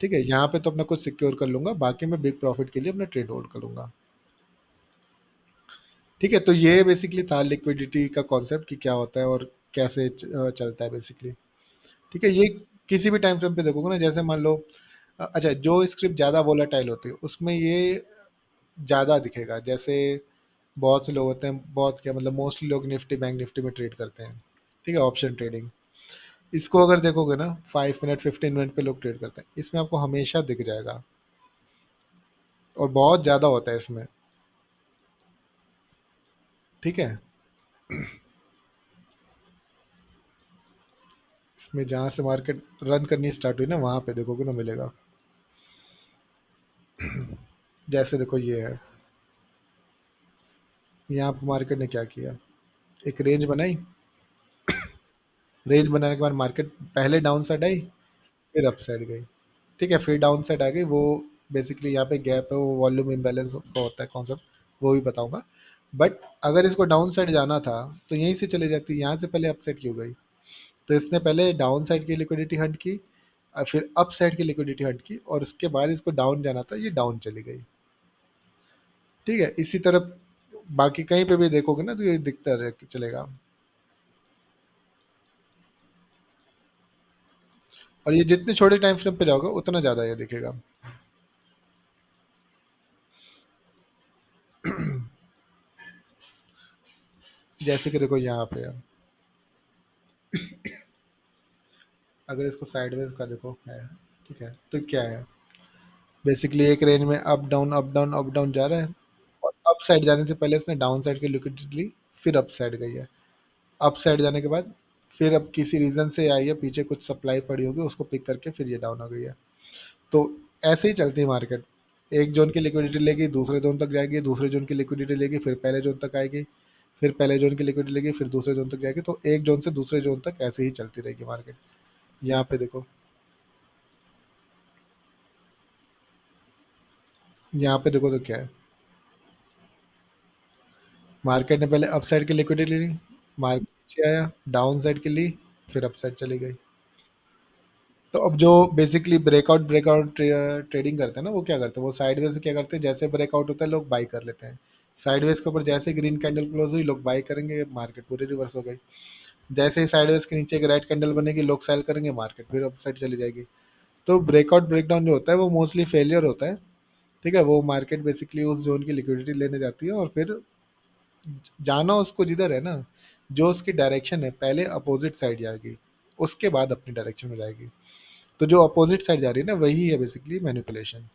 ठीक है, यहाँ पे तो अपना कुछ सिक्योर कर लूंगा, बाकी मैं बिग प्रॉफिट के लिए अपना ट्रेड होल्ड करूंगा। ठीक है, तो ये बेसिकली था लिक्विडिटी का कॉन्सेप्ट कि क्या होता है और कैसे चलता है बेसिकली। ठीक है, ये किसी भी टाइम फ्रेम पे देखोगे ना, जैसे मान लो अच्छा, जो स्क्रिप्ट ज़्यादा वोलेटाइल होती है उसमें ये ज़्यादा दिखेगा। जैसे बहुत से लोग होते हैं, बहुत क्या मतलब मोस्टली लोग निफ्टी बैंक निफ्टी में ट्रेड करते हैं। ठीक है, ऑप्शन ट्रेडिंग, इसको अगर देखोगे ना 5 मिनट 15 मिनट पे लोग ट्रेड करते हैं, इसमें आपको हमेशा दिख जाएगा, और बहुत ज़्यादा होता है इसमें। ठीक है, इसमें जहाँ से मार्केट रन करनी स्टार्ट हुई ना वहाँ पे देखोगे ना मिलेगा। जैसे देखो ये है, यहाँ पे मार्केट ने क्या किया, एक रेंज बनाई, रेंज बनाने के बाद मार्केट पहले डाउन साइड आई, फिर अप साइड गई। ठीक है, फिर डाउन साइड आ गई, वो बेसिकली यहाँ पे गैप है, वो वॉल्यूम इम्बैलेंस का होता है कॉन्सेप्ट, वो भी बताऊंगा। बट अगर इसको डाउन साइड जाना था तो यहीं से चले जाती, यहाँ से पहले अप साइड क्यों गई? तो इसने पहले डाउन साइड की लिक्विडिटी हंट की, फिर अप साइड की लिक्विडिटी हंट की, और उसके बाद इसको डाउन जाना था, ये डाउन चली गई। ठीक है, इसी तरह बाकी कहीं पे भी देखोगे ना तो ये दिखता रहे चलेगा। और ये जितने छोटे टाइम फ्रेम पे जाओगे उतना ज़्यादा ये दिखेगा। जैसे कि देखो यहाँ पे है, अगर इसको साइडवेज का देखो है, ठीक है, तो क्या है, बेसिकली एक रेंज में up down up down up down जा रहा है, और अप साइड जाने से पहले इसने डाउन साइड की लिक्विडिटी ली, फिर अप साइड गई है। अप साइड जाने के बाद फिर अब किसी रीज़न से आई है, पीछे कुछ सप्लाई पड़ी होगी, उसको पिक करके फिर ये डाउन हो गई है। तो ऐसे ही चलती है मार्केट। एक जोन की लिक्विडिटी लेगी, दूसरे जोन तक जाएगी, दूसरे जोन की लिक्विडिटी लेगी, फिर पहले जोन तक आएगी, फिर पहले जोन की लिक्विडिटी लेगी, फिर दूसरे जोन तक जाएगी, तो एक जोन से दूसरे जोन तक ऐसे ही चलती रहेगी मार्केट। यहाँ पे देखो, यहाँ पे देखो तो क्या है, मार्केट ने पहले अप साइड की लिक्विडिटी ली, मार्केट नीचे आया, डाउन साइड की ली, फिर अप साइड चली गई। तो अब जो बेसिकली ब्रेकआउट ट्रेडिंग करते हैं ना, वो क्या करते हैं, वो साइडवेज से क्या करते हैं, जैसे ब्रेकआउट होता है लोग बाई कर लेते हैं। साइडवेज के ऊपर जैसे ग्रीन कैंडल क्लोज हुई लोग बाई करेंगे, मार्केट पूरी रिवर्स हो गई। जैसे ही साइडवेज के नीचे एक रेड कैंडल बनेगी लोग सेल करेंगे, मार्केट फिर अप साइड चली जाएगी। तो ब्रेकआउट ब्रेकडाउन जो होता है वो मोस्टली फेलियर होता है। ठीक है, वो मार्केट बेसिकली उस जोन की लिक्विडिटी लेने जाती है, और फिर जाना उसको जिधर है ना, जो उसकी डायरेक्शन है, पहले अपोजिट साइड जाएगी, उसके बाद अपनी डायरेक्शन में जाएगी। तो जो अपोजिट साइड जा रही है ना, वही है बेसिकली मैनिपुलेशन।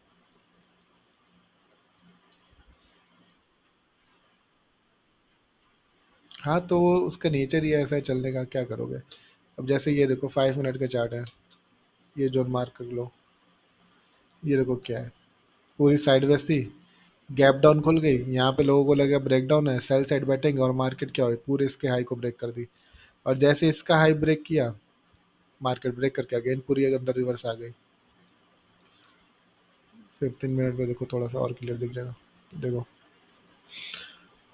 हाँ, तो वो उसका नेचर ही ऐसा है चलने का, क्या करोगे। अब जैसे ये देखो 5 मिनट का चार्ट है, ये जोन मार्क कर लो, ये देखो क्या है, पूरी साइडवेज थी, गैप डाउन खुल गई, यहाँ पे लोगों को लगा ब्रेक डाउन है, सेल साइड बैठेंगे, और मार्केट क्या हुई, पूरे इसके हाई को ब्रेक कर दी। और जैसे इसका हाई ब्रेक किया, मार्केट ब्रेक करके अगेन पूरी अंदर रिवर्स आ गई। 15 मिनट में देखो थोड़ा सा और क्लियर दिख जाएगा। देखो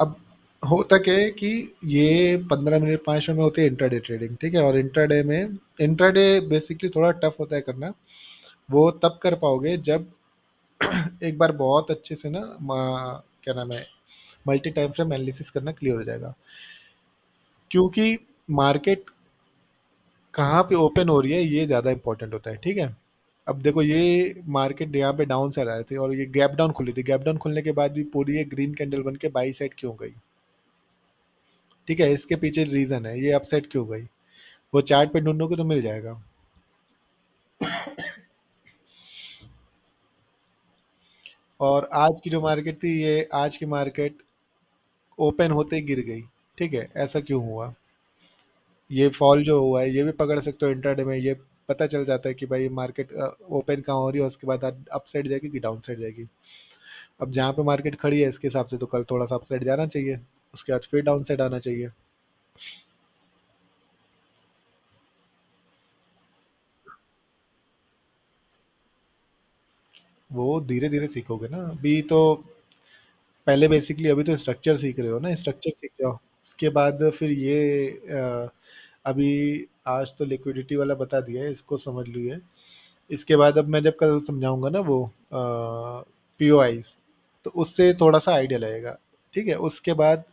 अब होता क्या है कि ये 15 मिनट 5 मिनट में होती है इंट्राडे ट्रेडिंग, ठीक है। और इंट्राडे में, इंट्राडे बेसिकली थोड़ा टफ होता है करना। वो तब कर पाओगे जब एक बार बहुत अच्छे से ना क्या नाम है, मल्टी टाइम फ्रेम एनालिसिस करना क्लियर हो जाएगा। क्योंकि मार्केट कहाँ पे ओपन हो रही है ये ज़्यादा इंपॉर्टेंट होता है, ठीक है। अब देखो ये मार्केट यहाँ पे डाउन साइड आ रही थी और ये गैप डाउन खुली थी, गैप डाउन खुलने के बाद भी पूरी ये ग्रीन कैंडल बन के बाई साइड क्यों गई, ठीक है। इसके पीछे रीज़न है ये अप साइड क्यों गई, वो चार्ट पे ढूंढोगे तो मिल जाएगा। और आज की जो मार्केट थी, ये आज की मार्केट ओपन होते ही गिर गई, ठीक है। ऐसा क्यों हुआ, ये फॉल जो हुआ है ये भी पकड़ सकते हो इंट्राडे में। ये पता चल जाता है कि भाई मार्केट ओपन कहाँ हो रही है, उसके बाद अप साइड जाएगी कि डाउन साइड जाएगी। अब जहाँ पे मार्केट खड़ी है इसके हिसाब से तो कल थोड़ा सा अप साइड जाना चाहिए, उसके बाद फिर डाउन साइड आना चाहिए। वो धीरे धीरे सीखोगे ना, अभी तो पहले बेसिकली अभी तो स्ट्रक्चर सीख रहे हो ना, स्ट्रक्चर सीख जाओ। उसके बाद फिर ये अभी आज तो लिक्विडिटी वाला बता दिया है, इसको समझ लिए। इसके बाद अब मैं जब कल समझाऊंगा ना वो पीओआईज, तो उससे थोड़ा सा आइडिया लगेगा, ठीक है। उसके बाद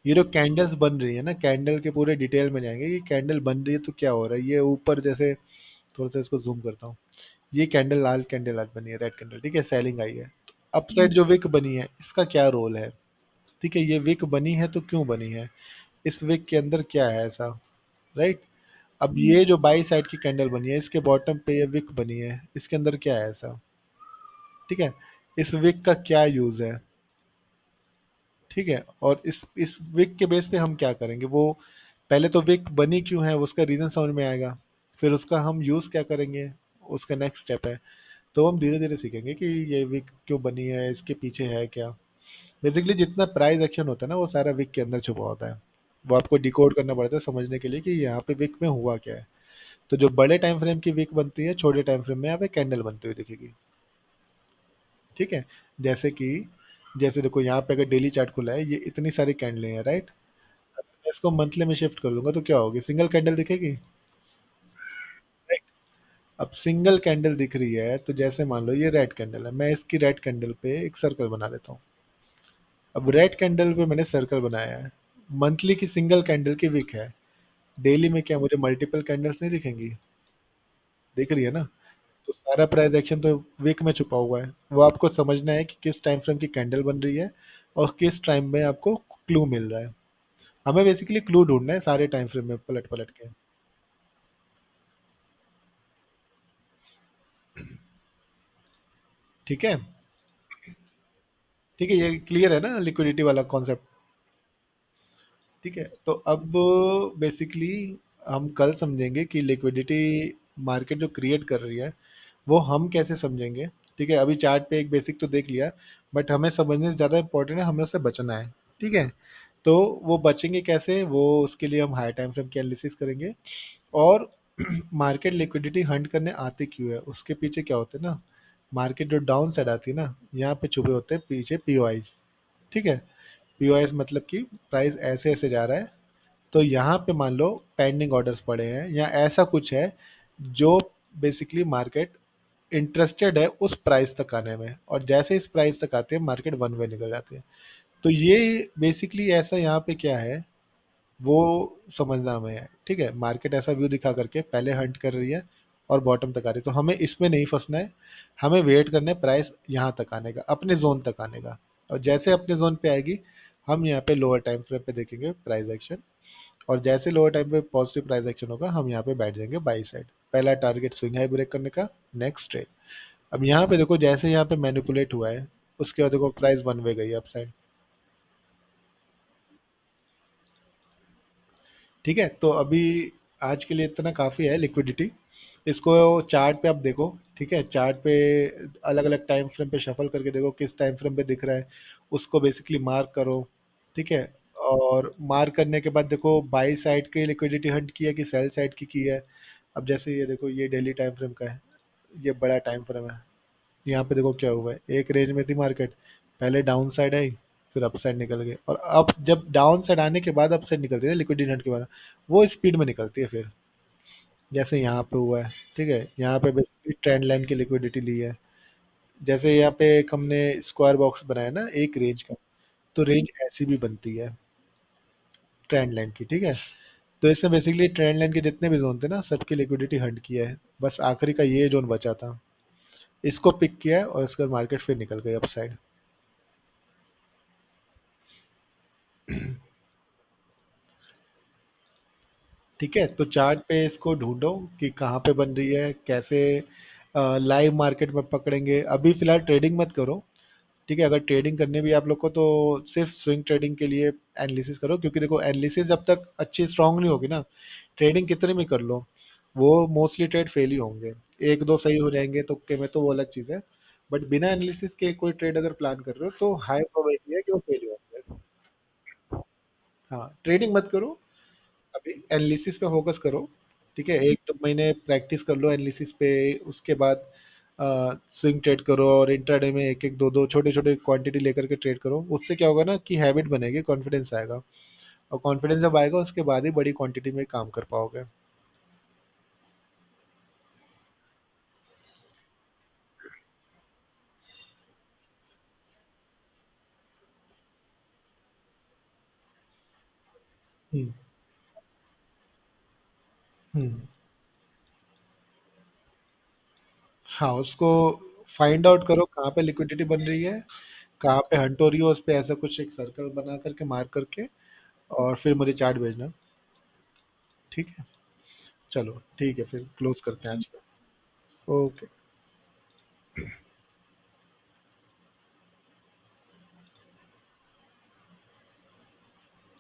ये जो कैंडल्स बन रही है ना, कैंडल के पूरे डिटेल में जाएंगे। ये कैंडल बन रही है तो क्या हो रहा है, ये ऊपर जैसे, थोड़ा सा इसको जूम करता हूँ। ये कैंडल लाल कैंडल आज बनी है, रेड कैंडल, ठीक है, सेलिंग आई है। अपसाइड जो विक बनी है इसका क्या रोल है, ठीक है। ये विक बनी है तो क्यों बनी है, इस विक के अंदर क्या है ऐसा, राइट। अब ये जो बाई साइड की कैंडल बनी है इसके बॉटम पे ये विक बनी है, इसके अंदर क्या है ऐसा, ठीक है। इस विक का क्या यूज है, ठीक है। और इस विक के बेस पे हम क्या करेंगे, वो पहले तो विक बनी क्यों है उसका रीजन समझ में आएगा, फिर उसका हम यूज क्या करेंगे, उसका नेक्स्ट स्टेप है। तो हम धीरे धीरे सीखेंगे कि ये विक क्यों बनी है, इसके पीछे है क्या। बेसिकली जितना प्राइस एक्शन होता है ना वो सारा विक के अंदर छुपा होता है। वो आपको डिकोड करना पड़ता है समझने के लिए कि यहाँ पे विक में हुआ क्या है। तो जो बड़े टाइम फ्रेम की विक बनती है, छोटे टाइम फ्रेम में यहाँ पे कैंडल बनती हुई दिखेगी, ठीक है। जैसे कि, जैसे देखो यहाँ पे अगर डेली चार्ट खुला है, ये इतनी सारी कैंडलें हैं, राइट। मैं इसको मंथली में शिफ्ट कर दूंगा तो क्या होगी, सिंगल कैंडल दिखेगी, राइट। अब सिंगल कैंडल दिख रही है तो जैसे मान लो ये रेड कैंडल है, मैं इसकी रेड कैंडल पे एक सर्कल बना लेता हूँ। अब रेड कैंडल पे मैंने सर्कल बनाया है, मंथली की सिंगल कैंडल की विक है। डेली में क्या मुझे मल्टीपल कैंडल्स नहीं दिखेंगी, दिख रही है ना। तो सारा प्राइस एक्शन तो विक में छुपा हुआ है। वो आपको समझना है कि किस टाइम फ्रेम की कैंडल बन रही है और किस टाइम में आपको क्लू मिल रहा है। हमें बेसिकली क्लू ढूंढना है सारे टाइम फ्रेम में पलट पलट के, ठीक है। ठीक है, ये क्लियर है ना लिक्विडिटी वाला कॉन्सेप्ट, ठीक है। तो अब बेसिकली हम कल समझेंगे कि लिक्विडिटी मार्केट जो क्रिएट कर रही है वो हम कैसे समझेंगे, ठीक है। अभी चार्ट पे एक बेसिक तो देख लिया, बट हमें समझने से ज़्यादा इंपॉर्टेंट है हमें उससे बचना है, ठीक है। तो वो बचेंगे कैसे, वो उसके लिए हम हाई टाइम फ्रेम की एनालिसिस करेंगे। और मार्केट लिक्विडिटी हंट करने आते क्यों है, उसके पीछे क्या होता है ना, मार्केट जो डाउन साइड आती है ना, यहाँ पे छुपे होते हैं पीछे पीओआईज, ठीक है। पीओएस मतलब कि प्राइस ऐसे ऐसे जा रहा है, तो यहाँ पे मान लो पेंडिंग ऑर्डर्स पड़े हैं या ऐसा कुछ है जो बेसिकली मार्केट इंटरेस्टेड है उस प्राइस तक आने में, और जैसे इस प्राइस तक आते हैं मार्केट वन वे निकल जाती है। तो ये बेसिकली ऐसा यहाँ पे क्या है वो समझना हमें है, ठीक है। मार्केट ऐसा व्यू दिखा करके पहले हंट कर रही है और बॉटम तक आ रही है, तो हमें इसमें नहीं फंसना है। हमें वेट करना है प्राइस यहाँ तक आने का, अपने जोन तक आने का। और जैसे अपने जोन पे आएगी हम यहाँ पे लोअर टाइम फ्रेम पे देखेंगे प्राइस एक्शन, और जैसे लोअर टाइम पे पॉजिटिव प्राइस एक्शन होगा हम यहाँ पे बैठ जाएंगे बाई साइड। पहला टारगेट स्विंग हाई ब्रेक करने का, नेक्स्ट ट्रेड। अब यहाँ पे देखो जैसे यहाँ पे मैनिपुलेट हुआ है उसके बाद देखो प्राइस वन वे गई अप साइड, ठीक है। तो अभी आज के लिए इतना काफ़ी है लिक्विडिटी। इसको चार्ट पे आप देखो, ठीक है। चार्ट पे अलग अलग टाइम फ्रेम पे शफल करके देखो किस टाइम फ्रेम पे दिख रहा है, उसको बेसिकली मार्क करो, ठीक है। और मार्क करने के बाद देखो बाई साइड की लिक्विडिटी हंट की है कि सेल साइड की है। अब जैसे ये देखो, ये डेली टाइम फ्रेम का है, ये बड़ा टाइम फ्रेम है। यहाँ पे देखो क्या हुआ है, एक रेंज में थी मार्केट, पहले डाउन साइड आई, फिर अप साइड निकल गई, और अब जब डाउन साइड आने के बाद अप साइड निकलती है लिक्विडिटी हट के बाद, वो स्पीड में निकलती है फिर, जैसे यहाँ पे हुआ है। ठीक है, यहाँ पे बेसिकली ट्रेंड लाइन की लिक्विडिटी ली है। जैसे यहाँ पे एक हमने स्क्वायर बॉक्स बनाया ना एक रेंज का, तो रेंज ऐसी भी बनती है ट्रेंड लाइन की। ठीक है, तो इसने बेसिकली ट्रेंड लाइन के जितने भी जोन थे ना, सबकी लिक्विडिटी हंट किया है, बस आखिरी का ये जोन बचा था, इसको पिक किया है, और इसका मार्केट फिर निकल गई अपसाइड। ठीक है, तो चार्ट पे इसको ढूंढो कि कहाँ पे बन रही है, कैसे लाइव मार्केट में पकड़ेंगे। अभी फिलहाल ट्रेडिंग मत करो। ठीक है, अगर ट्रेडिंग करनी भी आप लोग को, तो सिर्फ स्विंग ट्रेडिंग के लिए एनालिसिस करो, क्योंकि देखो एनालिसिस जब तक अच्छी स्ट्रांग नहीं होगी ना, ट्रेडिंग कितने भी कर लो, वो मोस्टली ट्रेड फेल ही होंगे। एक दो सही हो जाएंगे तुक्के में, तो वो अलग चीज़ है, बट बिना एनालिसिस के कोई ट्रेड अगर प्लान कर रहे हो, तो हाई प्रोबेबिलिटी है कि वो फेल होंगे। हाँ, ट्रेडिंग मत करो, अभी एनालिसिस पे फोकस करो। ठीक है, एक दो महीने प्रैक्टिस कर लो एनालिसिस पे, उसके बाद स्विंग ट्रेड करो, और इंट्राडे में एक एक दो दो छोटे छोटे क्वांटिटी लेकर के ट्रेड करो। उससे क्या होगा ना कि हैबिट बनेगी, कॉन्फिडेंस आएगा, और कॉन्फिडेंस जब आएगा उसके बाद ही बड़ी क्वांटिटी में काम कर पाओगे। हम्म। हम्म। हाँ, उसको फाइंड आउट करो कहाँ पे लिक्विडिटी बन रही है, कहाँ पे हंट हो रही हो, उस पे ऐसा कुछ एक सर्कल बना करके मार्क करके, और फिर मुझे चार्ट भेजना। ठीक है, चलो ठीक है, फिर क्लोज करते हैं आज का। ओके।